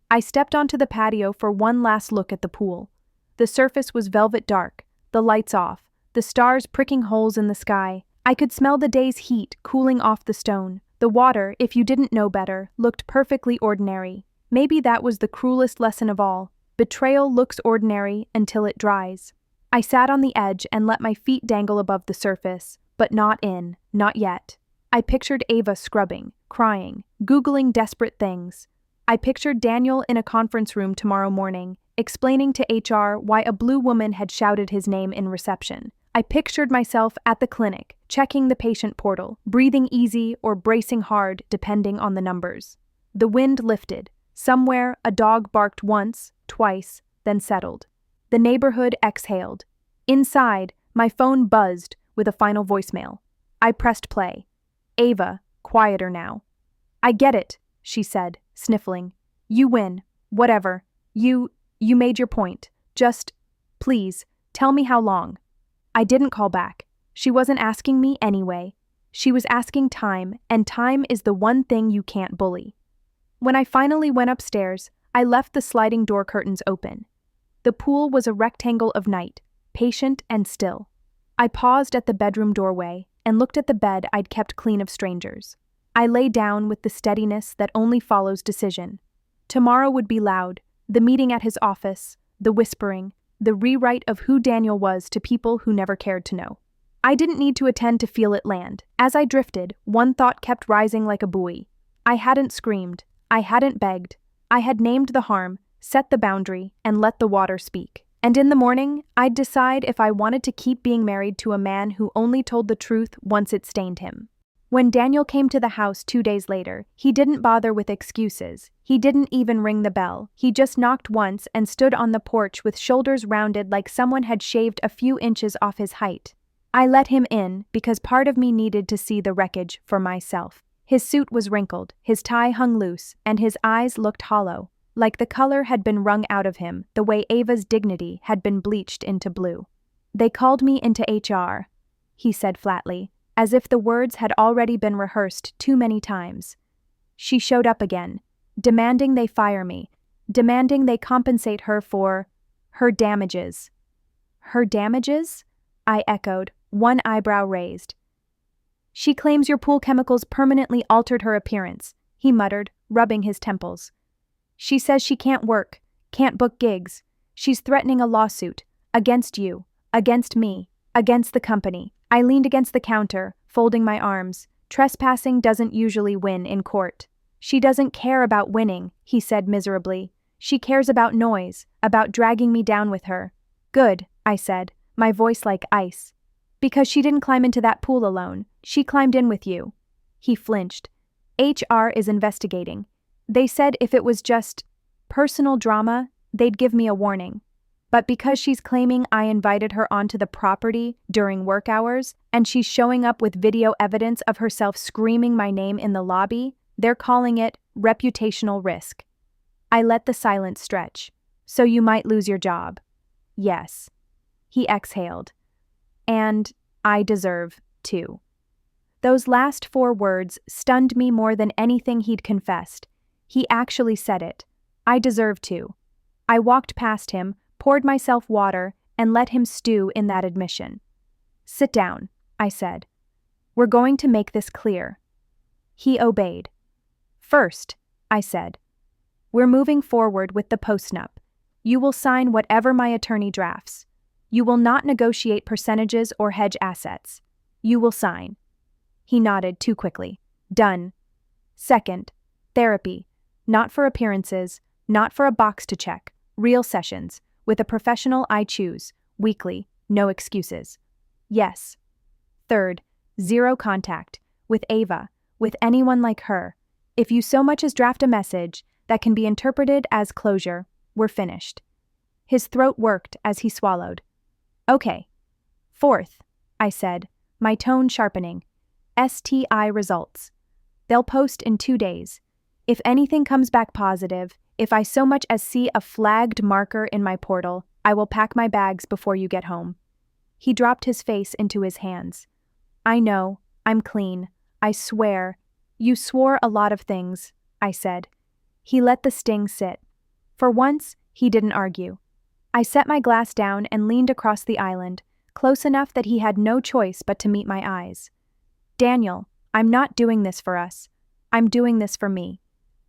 I stepped onto the patio for one last look at the pool. The surface was velvet dark, the lights off, the stars pricking holes in the sky. I could smell the day's heat cooling off the stone. The water, if you didn't know better, looked perfectly ordinary. Maybe that was the cruelest lesson of all. Betrayal looks ordinary until it dries. I sat on the edge and let my feet dangle above the surface, but not yet. I pictured Ava scrubbing, crying, Googling desperate things. I pictured Daniel in a conference room tomorrow morning, explaining to HR why a blue woman had shouted his name in reception. I pictured myself at the clinic, checking the patient portal, breathing easy or bracing hard depending on the numbers. The wind lifted. Somewhere, a dog barked once, twice, then settled. The neighborhood exhaled. Inside, my phone buzzed with a final voicemail. I pressed play. Ava, quieter now. "I get it," she said, sniffling. "You win. Whatever. You made your point. Just, please, tell me how long." I didn't call back. She wasn't asking me anyway. She was asking time, and time is the one thing you can't bully. When I finally went upstairs, I left the sliding door curtains open. The pool was a rectangle of night, patient and still. I paused at the bedroom doorway, and looked at the bed I'd kept clean of strangers. I lay down with the steadiness that only follows decision. Tomorrow would be loud, the meeting at his office, the whispering, the rewrite of who Daniel was to people who never cared to know. I didn't need to attend to feel it land. As I drifted, one thought kept rising like a buoy. I hadn't screamed. I hadn't begged. I had named the harm, set the boundary, and let the water speak. And in the morning, I'd decide if I wanted to keep being married to a man who only told the truth once it stained him. When Daniel came to the house 2 days later, he didn't bother with excuses. He didn't even ring the bell. He just knocked once and stood on the porch with shoulders rounded like someone had shaved a few inches off his height. I let him in because part of me needed to see the wreckage for myself. His suit was wrinkled, his tie hung loose, and his eyes looked hollow, like the color had been wrung out of him the way Ava's dignity had been bleached into blue. "They called me into HR," he said flatly, as if the words had already been rehearsed too many times. She showed up again, demanding they fire me, demanding they compensate her for her damages. "Her damages?" I echoed, one eyebrow raised. "She claims your pool chemicals permanently altered her appearance," he muttered, rubbing his temples. "She says she can't work, can't book gigs. She's threatening a lawsuit, against you, against me, against the company." I leaned against the counter, folding my arms. Trespassing doesn't usually win in court. "She doesn't care about winning," he said miserably. "She cares about noise, about dragging me down with her." "Good," I said, my voice like ice. "Because she didn't climb into that pool alone. She climbed in with you." He flinched. "HR is investigating. They said if it was just personal drama, they'd give me a warning. But because she's claiming I invited her onto the property during work hours, and she's showing up with video evidence of herself screaming my name in the lobby, they're calling it reputational risk." I let the silence stretch. "So you might lose your job." "Yes." He exhaled. "And I deserve to." Those last 4 words stunned me more than anything he'd confessed. He actually said it. I deserve to. I walked past him, poured myself water, and let him stew in that admission. "Sit down," I said. "We're going to make this clear." He obeyed. "First," I said, "we're moving forward with the postnup. You will sign whatever my attorney drafts. You will not negotiate percentages or hedge assets. You will sign." He nodded too quickly. "Done." "Second, therapy. Not for appearances, not for a box to check. Real sessions, with a professional I choose, weekly, no excuses." "Yes." "Third, 0 contact, with Ava, with anyone like her. If you so much as draft a message that can be interpreted as closure, we're finished." His throat worked as he swallowed. "Okay." "Fourth," I said, my tone sharpening, "STI results. They'll post in 2 days. If anything comes back positive, if I so much as see a flagged marker in my portal, I will pack my bags before you get home." He dropped his face into his hands. "I know, I'm clean. I swear. You swore a lot of things," I said. He let the sting sit. For once, he didn't argue. I set my glass down and leaned across the island, close enough that he had no choice but to meet my eyes. "Daniel, I'm not doing this for us. I'm doing this for me.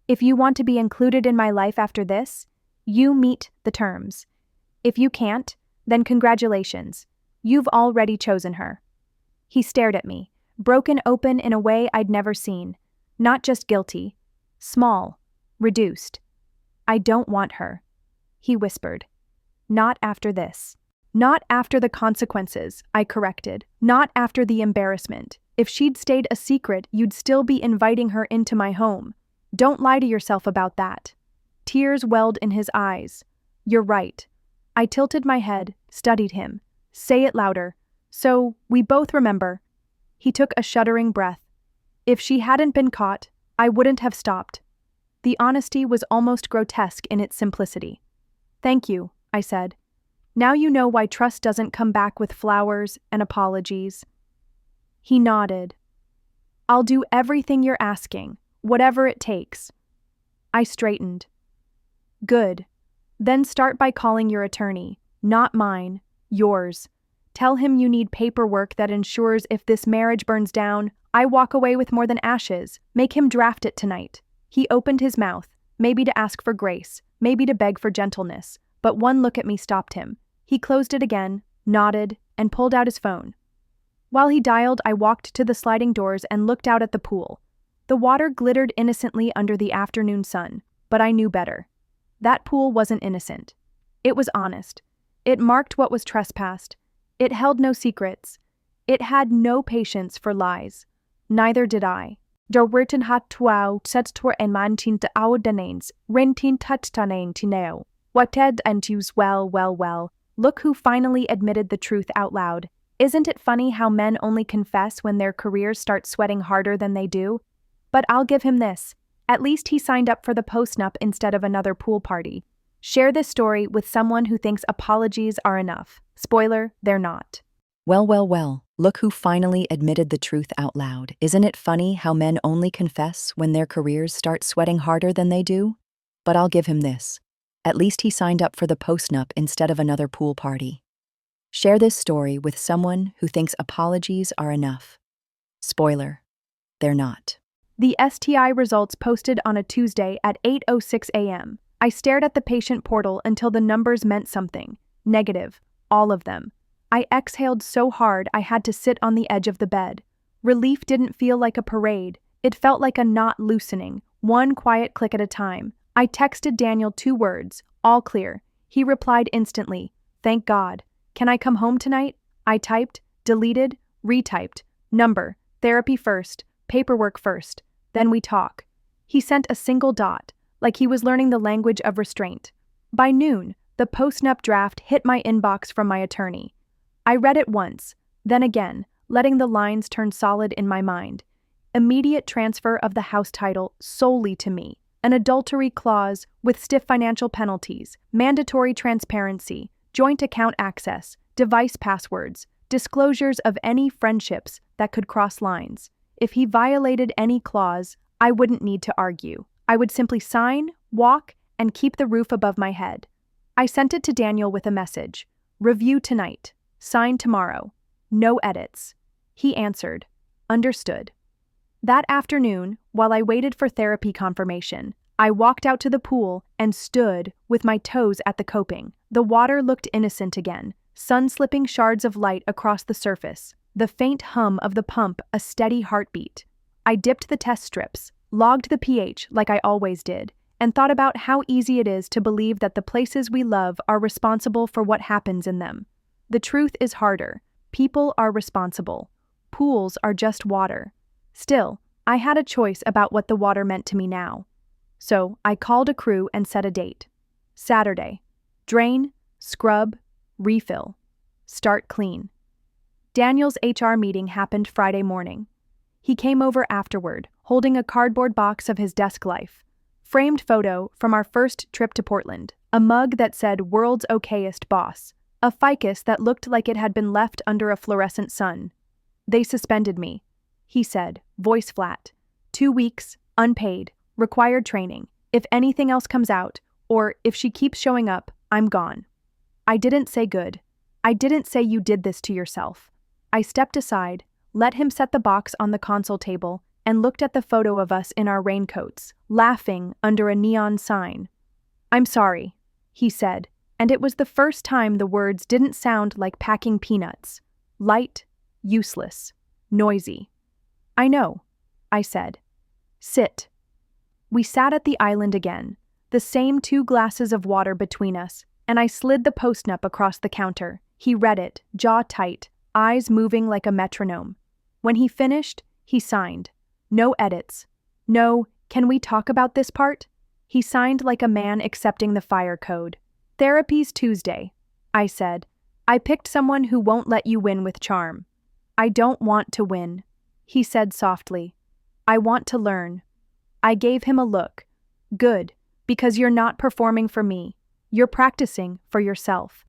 If you want to be included in my life after this, you meet the terms. If you can't, then congratulations. You've already chosen her." He stared at me, broken open in a way I'd never seen. Not just guilty. Small. Reduced. "I don't want her," he whispered. "Not after this." "Not after the consequences," I corrected. "Not after the embarrassment. If she'd stayed a secret, you'd still be inviting her into my home. Don't lie to yourself about that." Tears welled in his eyes. "You're right." I tilted my head, studied him. "Say it louder. So, we both remember." He took a shuddering breath. "If she hadn't been caught, I wouldn't have stopped." The honesty was almost grotesque in its simplicity. "Thank you," I said. "Now you know why trust doesn't come back with flowers and apologies." He nodded. "I'll do everything you're asking, whatever it takes." I straightened. "Good. Then start by calling your attorney, not mine, yours. Tell him you need paperwork that ensures if this marriage burns down, I walk away with more than ashes. Make him draft it tonight. He opened his mouth, maybe to ask for grace, maybe to beg for gentleness, but one look at me stopped him. He closed it again, nodded, and pulled out his phone. While he dialed, I walked to the sliding doors and looked out at the pool. The water glittered innocently under the afternoon sun, but I knew better. That pool wasn't innocent. It was honest. It marked what was trespassed. It held no secrets. It had no patience for lies. Neither did I. Der written hat tuau settor en man tinte audenains, rentin tutstanein tineo. Wated and use well. Look who finally admitted the truth out loud. Isn't it funny how men only confess when their careers start sweating harder than they do? But I'll give him this. At least he signed up for the post-nup instead of another pool party. Share this story with someone who thinks apologies are enough. Spoiler, they're not. Well. Look who finally admitted the truth out loud. Isn't it funny how men only confess when their careers start sweating harder than they do? But I'll give him this. At least he signed up for the post-nup instead of another pool party. Share this story with someone who thinks apologies are enough. Spoiler, they're not. The STI results posted on a Tuesday at 8:06 a.m. I stared at the patient portal until the numbers meant something. Negative. All of them. I exhaled so hard I had to sit on the edge of the bed. Relief didn't feel like a parade. It felt like a knot loosening, one quiet click at a time. I texted Daniel 2 words, all clear. He replied instantly, thank God. Can I come home tonight? I typed, deleted, retyped. Number, therapy first, paperwork first, then we talk. He sent a single dot, like he was learning the language of restraint. By noon, the post-nup draft hit my inbox from my attorney. I read it once, then again, letting the lines turn solid in my mind. Immediate transfer of the house title solely to me, an adultery clause with stiff financial penalties, mandatory transparency, joint account access, device passwords, disclosures of any friendships that could cross lines. If he violated any clause, I wouldn't need to argue. I would simply sign, walk, and keep the roof above my head. I sent it to Daniel with a message. Review tonight. Sign tomorrow. No edits. He answered. Understood. That afternoon, while I waited for therapy confirmation, I walked out to the pool and stood with my toes at the coping. The water looked innocent again, sun-slipping shards of light across the surface, the faint hum of the pump a steady heartbeat. I dipped the test strips, logged the pH like I always did, and thought about how easy it is to believe that the places we love are responsible for what happens in them. The truth is harder. People are responsible. Pools are just water. Still, I had a choice about what the water meant to me now. So I called a crew and set a date. Saturday. Drain, scrub, refill. Start clean. Daniel's HR meeting happened Friday morning. He came over afterward, holding a cardboard box of his desk life. Framed photo from our first trip to Portland. A mug that said World's Okayest Boss. A ficus that looked like it had been left under a fluorescent sun. They suspended me, he said, voice flat. 2 weeks, unpaid, required training. If anything else comes out, or if she keeps showing up, I'm gone. I didn't say good. I didn't say you did this to yourself. I stepped aside, let him set the box on the console table, and looked at the photo of us in our raincoats, laughing under a neon sign. I'm sorry, he said, and it was the first time the words didn't sound like packing peanuts. Light, useless, noisy. I know, I said. Sit. We sat at the island again, the same 2 glasses of water between us, and I slid the post-nup across the counter. He read it, jaw tight, eyes moving like a metronome. When he finished, he signed. No edits. No, can we talk about this part? He signed like a man accepting the fire code. Therapy's Tuesday, I said. I picked someone who won't let you win with charm. I don't want to win, he said softly. I want to learn. I gave him a look. Good, because you're not performing for me. You're practicing for yourself.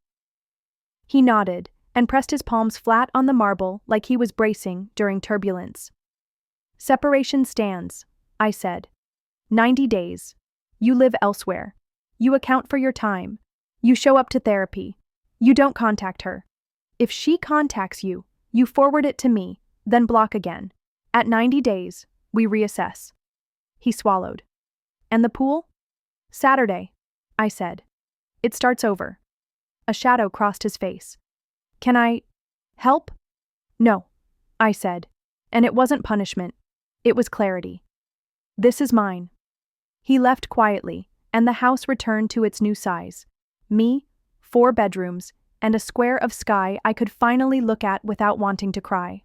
He nodded and pressed his palms flat on the marble like he was bracing during turbulence. Separation stands, I said. 90 days. You live elsewhere. You account for your time. You show up to therapy. You don't contact her. If she contacts you, you forward it to me, then block again. At 90 days, we reassess. He swallowed. And the pool? Saturday, I said. It starts over. A shadow crossed his face. Can I help? No, I said. And it wasn't punishment. It was clarity. This is mine. He left quietly, and the house returned to its new size. Me, 4 bedrooms, and a square of sky I could finally look at without wanting to cry.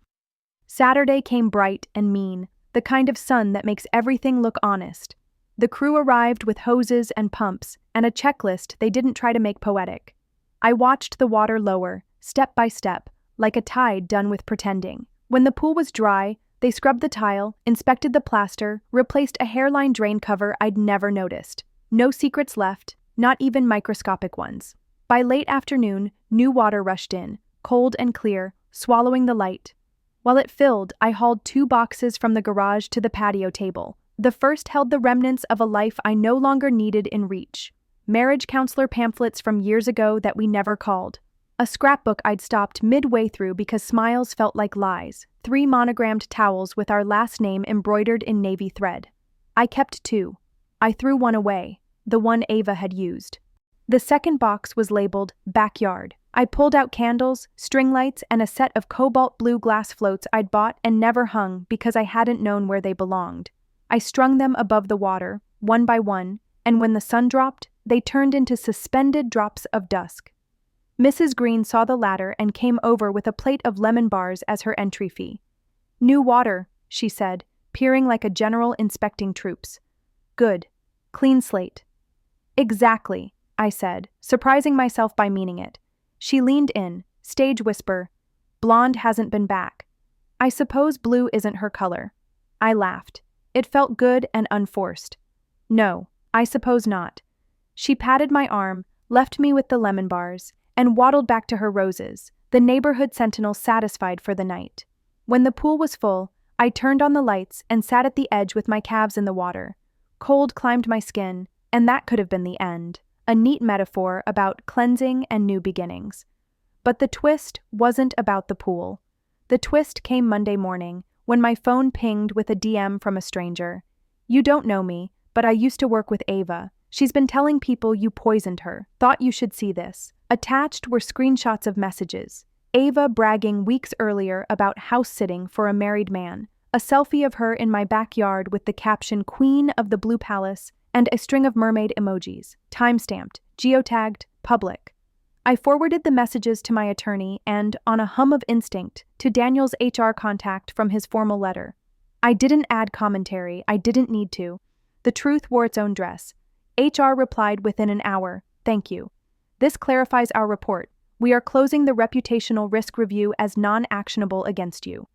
Saturday came bright and mean, the kind of sun that makes everything look honest. The crew arrived with hoses and pumps, and a checklist they didn't try to make poetic. I watched the water lower, step by step, like a tide done with pretending. When the pool was dry, they scrubbed the tile, inspected the plaster, replaced a hairline drain cover I'd never noticed. No secrets left, not even microscopic ones. By late afternoon, new water rushed in, cold and clear, swallowing the light. While it filled, I hauled 2 boxes from the garage to the patio table. The first held the remnants of a life I no longer needed in reach. Marriage counselor pamphlets from years ago that we never called. A scrapbook I'd stopped midway through because smiles felt like lies. 3 monogrammed towels with our last name embroidered in navy thread. I kept 2. I threw one away, the one Ava had used. The second box was labeled Backyard. I pulled out candles, string lights, and a set of cobalt blue glass floats I'd bought and never hung because I hadn't known where they belonged. I strung them above the water, one by one, and when the sun dropped, they turned into suspended drops of dusk. Mrs. Green saw the ladder and came over with a plate of lemon bars as her entry fee. New water, she said, peering like a general inspecting troops. Good. Clean slate. Exactly, I said, surprising myself by meaning it. She leaned in, stage whisper, blonde hasn't been back. I suppose blue isn't her color. I laughed. It felt good and unforced. No, I suppose not. She patted my arm, left me with the lemon bars, and waddled back to her roses, the neighborhood sentinel satisfied for the night. When the pool was full, I turned on the lights and sat at the edge with my calves in the water. Cold climbed my skin, and that could have been the end, a neat metaphor about cleansing and new beginnings. But the twist wasn't about the pool. The twist came Monday morning, when my phone pinged with a DM from a stranger. You don't know me, but I used to work with Ava. She's been telling people you poisoned her. Thought you should see this. Attached were screenshots of messages. Ava bragging weeks earlier about house-sitting for a married man. A selfie of her in my backyard with the caption Queen of the Blue Palace and a string of mermaid emojis. Time-stamped, geotagged, public. I forwarded the messages to my attorney and, on a hum of instinct, to Daniel's HR contact from his formal letter. I didn't add commentary. I didn't need to. The truth wore its own dress. HR replied within an hour, "Thank you. This clarifies our report. We are closing the reputational risk review as non-actionable against you.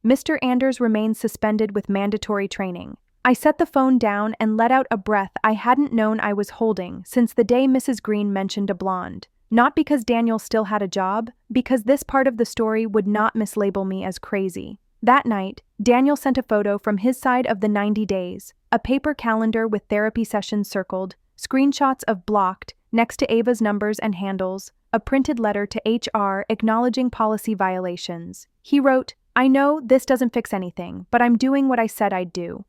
Mr. Anders remains suspended with mandatory training." I set the phone down and let out a breath I hadn't known I was holding since the day Mrs. Green mentioned a blonde. Not because Daniel still had a job, because this part of the story would not mislabel me as crazy. That night, Daniel sent a photo from his side of the 90 days, a paper calendar with therapy sessions circled, screenshots of blocked, next to Ava's numbers and handles, a printed letter to HR acknowledging policy violations. He wrote, "I know this doesn't fix anything, but I'm doing what I said I'd do."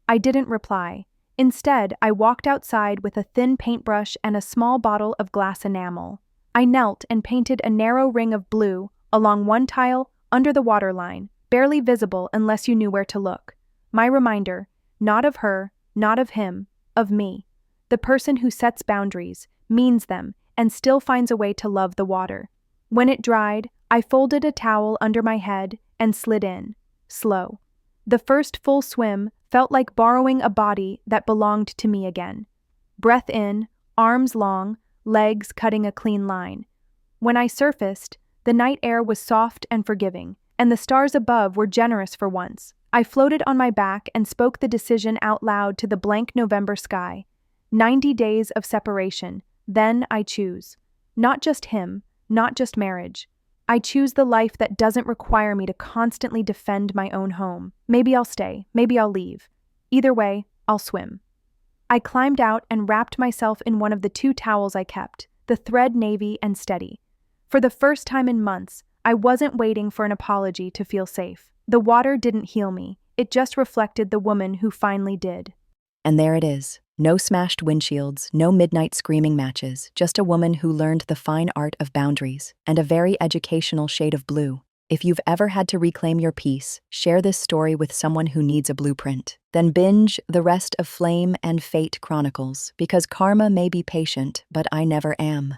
I didn't reply. Instead, I walked outside with a thin paintbrush and a small bottle of glass enamel. I knelt and painted a narrow ring of blue along one tile under the waterline, barely visible unless you knew where to look. My reminder, not of her, not of him, of me. The person who sets boundaries, means them, and still finds a way to love the water. When it dried, I folded a towel under my head and slid in, slow. The first full swim felt like borrowing a body that belonged to me again. Breath in, arms long, legs cutting a clean line. When I surfaced, the night air was soft and forgiving, and the stars above were generous for once. I floated on my back and spoke the decision out loud to the blank November sky. 90 days of separation, then I choose. Not just him, not just marriage. I choose the life that doesn't require me to constantly defend my own home. Maybe I'll stay, maybe I'll leave. Either way, I'll swim. I climbed out and wrapped myself in one of the 2 towels I kept, the thread navy and steady. For the first time in months, I wasn't waiting for an apology to feel safe. The water didn't heal me. It just reflected the woman who finally did. And there it is. No smashed windshields, no midnight screaming matches, just a woman who learned the fine art of boundaries, and a very educational shade of blue. If you've ever had to reclaim your peace, share this story with someone who needs a blueprint. Then binge the rest of Flame and Fate Chronicles, because karma may be patient, but I never am.